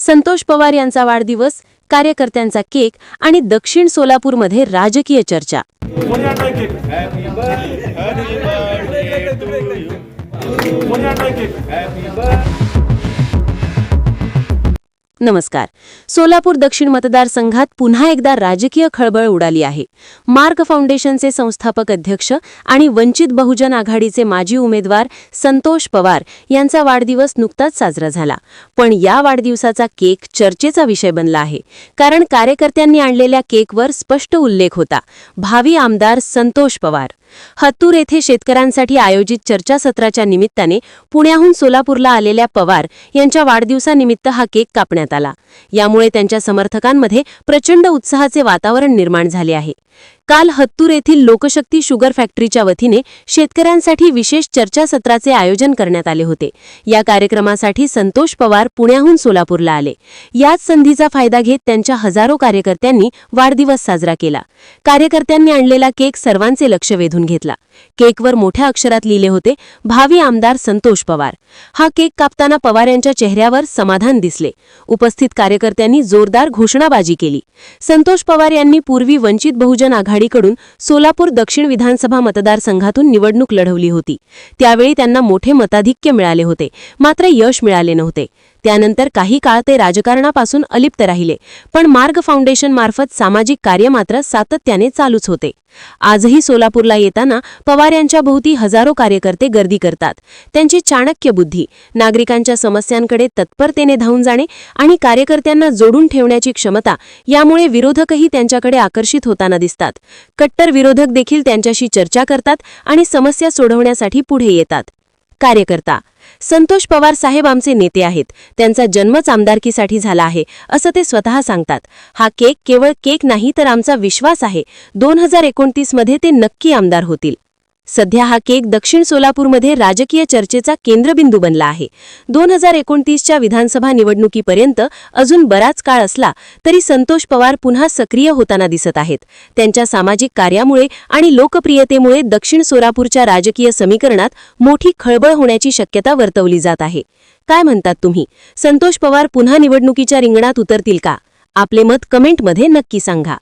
संतोष पवार यांचा वाढदिवस, कार्यकर्त्यांचा केक आणि दक्षिण सोलापूरमध्ये राजकीय चर्चा. नमस्कार. सोलापूर दक्षिण मतदारसंघात पुन्हा एकदा राजकीय खळबळ उडाली आहे. मार्ग फाउंडेशनचे संस्थापक अध्यक्ष आणि वंचित बहुजन आघाडीचे माजी उमेदवार संतोष पवार यांचा वाढदिवस नुकताच साजरा झाला. पण या वाढदिवसाचा केक चर्चेचा विषय बनला आहे. कारण कार्यकर्त्यांनी आणलेल्या केकवर स्पष्ट उल्लेख होता, भावी आमदार संतोष पवार. हत्तूर येथे शेतकऱ्यांसाठी आयोजित चर्चासत्राच्या निमित्ताने पुण्याहून सोलापूरला आलेल्या पवार यांच्या वाढदिवसानिमित्त हा केक कापण्यात आला. यामुळे त्यांच्या समर्थकांमध्ये प्रचंड उत्साहाचे वातावरण निर्माण झाले आहे. काल हत्तूर येथील लोकशक्ती शुगर फॅक्टरीच्या वतीने शेतकऱ्यांसाठी विशेष चर्चासत्राचे आयोजन करण्यात आले होते. या कार्यक्रमासाठी संतोष पवार पुण्याहून सोलापूरला आले. याच संधीचा फायदा घेत त्यांच्या हजारो कार्यकर्त्यांनी वाढदिवस साजरा केला. कार्यकर्त्यांनी आणलेला केक सर्वांचे लक्ष वेधून घेतला. केकवर मोठ्या अक्षरात लिहिले होते, भावी आमदार संतोष पवार. हा केक कापताना पवार यांच्या चेहऱ्यावर समाधान दिसले. उपस्थित कार्यकर्त्यांनी जोरदार घोषणाबाजी केली. संतोष पवार यांनी पूर्वी वंचित बहुजन आघाडीकडून सोलापूर दक्षिण विधानसभा मतदारसंघातून निवडणूक लढवली होती. त्यावेळी त्यांना मोठे मताधिक्य मिळाले होते, मात्र यश मिळाले नव्हते. त्यानंतर काही काळ ते राजकारणापासून अलिप्त राहिले, पण मार्ग फाउंडेशन मार्फत सामाजिक कार्य मात्र सातत्याने चालूच होते. आजही सोलापूरला येताना पवार यांच्या भोवती हजारो कार्यकर्ते गर्दी करतात. त्यांची चाणक्य बुद्धी, नागरिकांच्या समस्यांकडे तत्परतेने धावून जाणे आणि कार्यकर्त्यांना जोडून ठेवण्याची क्षमता यामुळे विरोधकही त्यांच्याकडे आकर्षित होताना दिसतात. कट्टर विरोधक देखील त्यांच्याशी चर्चा करतात आणि समस्या सोडवण्यासाठी पुढे येतात. कार्यकर्ता: संतोष पवार साहेब आमचे नेते आहेत. त्यांचा जन्मच आमदारकीसाठी झाला आहे असं ते स्वतः सांगतात. हा केक केवळ केक नाही तर आमचा विश्वास आहे, 2029 मध्ये ते नक्की आमदार होतील. सध्या हा केक दक्षिण सोलापूरमध्ये राजकीय चर्चेचा केंद्रबिंदू बनला आहे. 2029च्या विधानसभा निवडणुकीपर्यंत अजून बराच काळ असला तरी संतोष पवार पुन्हा सक्रिय होताना दिसत आहेत. त्यांच्या सामाजिक कार्यामुळे आणि लोकप्रियतेमुळे दक्षिण सोलापूरच्या राजकीय समीकरणात मोठी खळबळ होण्याची शक्यता वर्तवली जात आहे. काय म्हणतात तुम्ही? संतोष पवार पुन्हा निवडणुकीच्या रिंगणात उतरतील का? आपले मत कमेंटमध्ये नक्की सांगा.